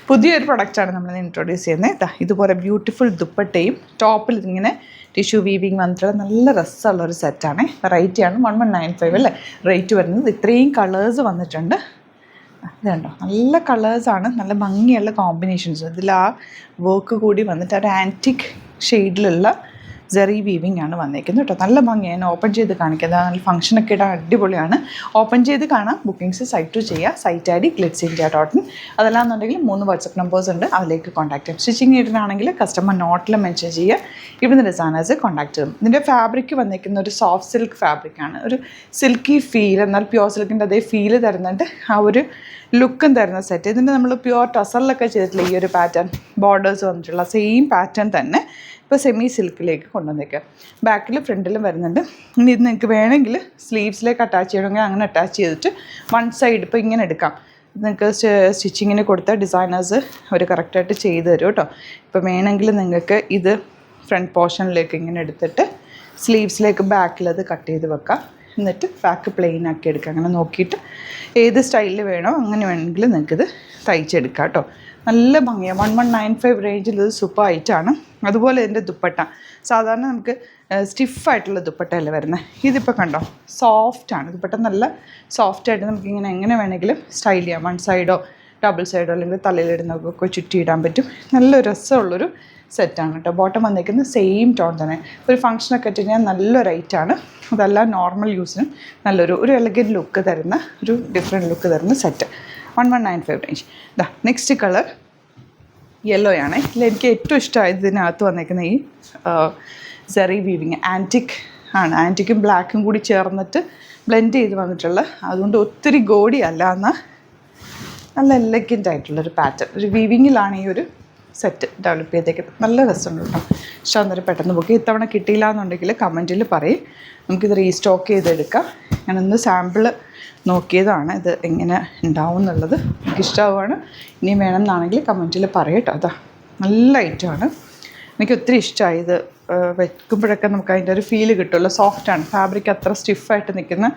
പുതിയൊരു പ്രൊഡക്റ്റാണ് നമ്മൾ ഇൻട്രൊഡ്യൂസ് ചെയ്യുന്നത്. ഇതുപോലെ ബ്യൂട്ടിഫുൾ ദുപ്പട്ടയും ടോപ്പിൽ ഇതിങ്ങനെ ടിഷ്യൂ വീവിങ് വന്നിട്ടുള്ള നല്ല രസമുള്ളൊരു സെറ്റാണ്. വെറൈറ്റിയാണ്. 1195 അല്ലേ റേറ്റ് വരുന്നത്. ഇത്രയും കളേഴ്സ് വന്നിട്ടുണ്ട്. ഇതുണ്ടോ, നല്ല കളേഴ്സാണ്, നല്ല ഭംഗിയുള്ള കോമ്പിനേഷൻസ്. ഇതിൽ ആ വർക്ക് കൂടി വന്നിട്ട് ഒരു ആൻറ്റിക് ഷെയ്ഡിലുള്ള ജെറി വീവിങ് ആണ് വന്നേക്കുന്നത് കേട്ടോ. നല്ല ഭംഗിയാണ്. ഓപ്പൺ ചെയ്ത് കാണിക്കുക. നല്ല ഫംഗ്ഷനൊക്കെ ഇടാൻ അടിപൊളിയാണ്. ഓപ്പൺ ചെയ്ത് കാണാം. ബുക്കിംഗ്സ് സൈറ്റ് ടു ചെയ്യുക. Site ID glitzindia.in. അതല്ലാന്നുണ്ടെങ്കിൽ 3 വാട്സപ്പ് നമ്പേഴ്സ് ഉണ്ട്, അതിലേക്ക് കോൺടാക്ട് ചെയ്യാം. സ്റ്റിച്ചിങ് ചെയ്തിട്ടാണെങ്കിൽ കസ്റ്റമർ നോട്ടിൽ മെൻഷൻ ചെയ്യുക. ഇവിടുന്ന് ഡിസൈനേഴ്സ് കോൺടാക്ട് ചെയ്യും. ഇതിൻ്റെ ഫാബ്രിക് വന്നിരിക്കുന്ന ഒരു സോഫ്റ്റ് സിൽക്ക് ഫാബ്രിക്കാണ്. ഒരു സിൽക്കി ഫീൽ, എന്നാൽ പ്യുവർ സിൽക്കിൻ്റെ അതേ ഫീല് തരുന്നുണ്ട്. ആ ഒരു ലുക്കും തരുന്ന സെറ്റ്. ഇതിൻ്റെ നമ്മൾ പ്യുവർ ടസറിലൊക്കെ ചെയ്തിട്ടുള്ള ഈ ഒരു പാറ്റേൺ, ബോർഡേഴ്സ് വന്നിട്ടുള്ള സെയിം പാറ്റേൺ തന്നെ ഇപ്പോൾ സെമി സിൽക്കിലേക്ക് കൊണ്ടുവന്നേക്കുക. ബാക്കിൽ ഫ്രണ്ടിലും വരുന്നുണ്ട്. ഇനി ഇത് നിങ്ങൾക്ക് വേണമെങ്കിൽ സ്ലീവ്സിലേക്ക് അറ്റാച്ച് ചെയ്യണമെങ്കിൽ അങ്ങനെ അറ്റാച്ച് ചെയ്തിട്ട് വൺ സൈഡ് ഇപ്പോൾ ഇങ്ങനെ എടുക്കാം. നിങ്ങൾക്ക് സ്റ്റിച്ചിങ്ങിന് കൊടുത്ത ഡിസൈനേഴ്സ് അവർ കറക്റ്റായിട്ട് ചെയ്ത് തരും കേട്ടോ. ഇപ്പോൾ വേണമെങ്കിൽ നിങ്ങൾക്ക് ഇത് ഫ്രണ്ട് പോർഷനിലേക്ക് ഇങ്ങനെ എടുത്തിട്ട് സ്ലീവ്സിലേക്ക് ബാക്കിലത് കട്ട് ചെയ്ത് വെക്കാം. എന്നിട്ട് ബാക്ക് പ്ലെയിൻ ആക്കി എടുക്കുക. അങ്ങനെ നോക്കിയിട്ട് ഏത് സ്റ്റൈലിൽ വേണോ അങ്ങനെ വേണമെങ്കിൽ നിങ്ങൾക്കിത് തയ്ച്ചെടുക്കാം കേട്ടോ. നല്ല ഭംഗിയാണ്. 1195 റേഞ്ചിൽ ഇത് സൂപ്പർ ആയിട്ടാണ്. അതുപോലെ ഇതിൻ്റെ ദുപ്പട്ട സാധാരണ നമുക്ക് സ്റ്റിഫായിട്ടുള്ള ദുപ്പട്ടയല്ലേ വരുന്നത്. ഇതിപ്പോൾ കണ്ടോ, സോഫ്റ്റാണ് ദുപ്പട്ട. നല്ല സോഫ്റ്റായിട്ട് നമുക്കിങ്ങനെ എങ്ങനെ വേണമെങ്കിലും സ്റ്റൈൽ ചെയ്യാം. വൺ സൈഡോ ഡബിൾ സൈഡോ അല്ലെങ്കിൽ തലയിലിടുന്നൊക്കെ ചുറ്റിയിടാൻ പറ്റും. നല്ലൊരു രസമുള്ളൊരു സെറ്റാണ് കേട്ടോ. ബോട്ടം വന്നേക്കുന്നത് സെയിം ടോൺ തന്നെ. ഒരു ഫംഗ്ഷനൊക്കെ ഇട്ട് കഴിഞ്ഞാൽ നല്ലൊരു ഐറ്റാണ്. അതല്ല നോർമൽ യൂസിനും നല്ലൊരു എലഗൻറ്റ് ലുക്ക് തരുന്ന ഒരു ഡിഫറെൻറ്റ് ലുക്ക് തരുന്ന set. 1195 range. Next colour yellow ആണ്. എനിക്ക് ഏറ്റവും ഇഷ്ടമായത് ഇതിനകത്ത് വന്നേക്കുന്ന ഈ സെറി വീവിങ് ആൻറ്റിക് ആണ്. ആൻറ്റിക്കും ബ്ലാക്കും കൂടി ചേർന്നിട്ട് ബ്ലെൻഡ് ചെയ്ത് വന്നിട്ടുള്ള, അതുകൊണ്ട് ഒത്തിരി ഗോഡി അല്ല എന്നാൽ നല്ല എലഗൻ്റ് ആയിട്ടുള്ളൊരു പാറ്റേൺ. ഒരു വീവിങ്ങിലാണ് ഈ ഒരു സെറ്റ് ഡെവലപ്പ് ചെയ്തേക്കുന്നത്. നല്ല രസമുണ്ട് കേട്ടോ. ഇഷ്ടം അന്നേരം പെട്ടെന്ന് ബുക്ക്. ഇത്തവണ കിട്ടിയില്ല എന്നുണ്ടെങ്കിൽ കമൻറ്റിൽ പറയും, നമുക്കിത് റീസ്റ്റോക്ക് ചെയ്തെടുക്കാം. ഞാനൊന്ന് സാമ്പിൾ നോക്കിയതാണ് ഇത് എങ്ങനെ ഉണ്ടാവും എന്നുള്ളത്. എനിക്കിഷ്ടമാവുകയാണ്. ഇനി വേണം എന്നാണെങ്കിൽ കമൻറ്റിൽ പറയും കേട്ടോ. അതാ നല്ല ഐറ്റമാണ്. എനിക്ക് ഒത്തിരി ഇഷ്ടമായി. ഇത് വയ്ക്കുമ്പോഴൊക്കെ നമുക്ക് അതിൻ്റെ ഒരു ഫീല് കിട്ടുമല്ലോ. സോഫ്റ്റാണ് ഫാബ്രിക്, അത്ര സ്റ്റിഫായിട്ട് നിൽക്കുന്ന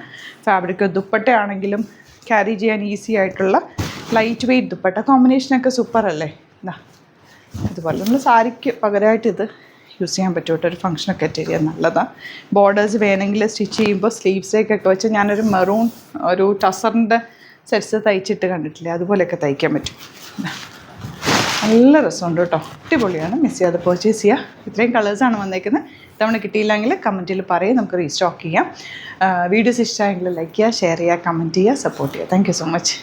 ഫാബ്രിക്. ദുപ്പട്ടയാണെങ്കിലും ക്യാരി ചെയ്യാൻ ഈസി ആയിട്ടുള്ള ലൈറ്റ് വെയ്റ്റ് ദുപ്പട്ട. കോമ്പിനേഷനൊക്കെ സൂപ്പർ അല്ലേ. ഇതാ അതുപോലെ നമ്മൾ സാരിക്ക് പകരമായിട്ട് ഇത് യൂസ് ചെയ്യാൻ പറ്റും കേട്ടോ. ഒരു ഫംഗ്ഷനൊക്കെ അറ്റൻഡ് ചെയ്യാൻ നല്ലതാണ്. ബോർഡേഴ്സ് വേണമെങ്കിൽ സ്റ്റിച്ച് ചെയ്യുമ്പോൾ സ്ലീവ്സിലേക്കൊക്കെ വെച്ച് ഞാനൊരു മെറൂൺ ഒരു ടസറിൻ്റെ സെറ്റ്സ് തയ്ച്ചിട്ട് കണ്ടിട്ടില്ലേ, അതുപോലെയൊക്കെ തയ്ക്കാൻ പറ്റും. നല്ല രസമുണ്ട് കേട്ടോ. അടിപൊളിയാണ്. മിസ് ചെയ്യാതെ പർച്ചേസ് ചെയ്യുക. ഇത്രയും കളേഴ്സാണ് വന്നേക്കുന്നത്. ഇത്തവണ കിട്ടിയില്ലെങ്കിൽ കമൻറ്റിൽ പറയും, നമുക്ക് റീസ്റ്റോക്ക് ചെയ്യാം. വീഡിയോസ് ഇഷ്ടമായെങ്കിൽ ലൈക്ക് ചെയ്യുക, ഷെയർ ചെയ്യുക, കമൻറ്റ് ചെയ്യുക, സപ്പോർട്ട് ചെയ്യുക. Thank you so much.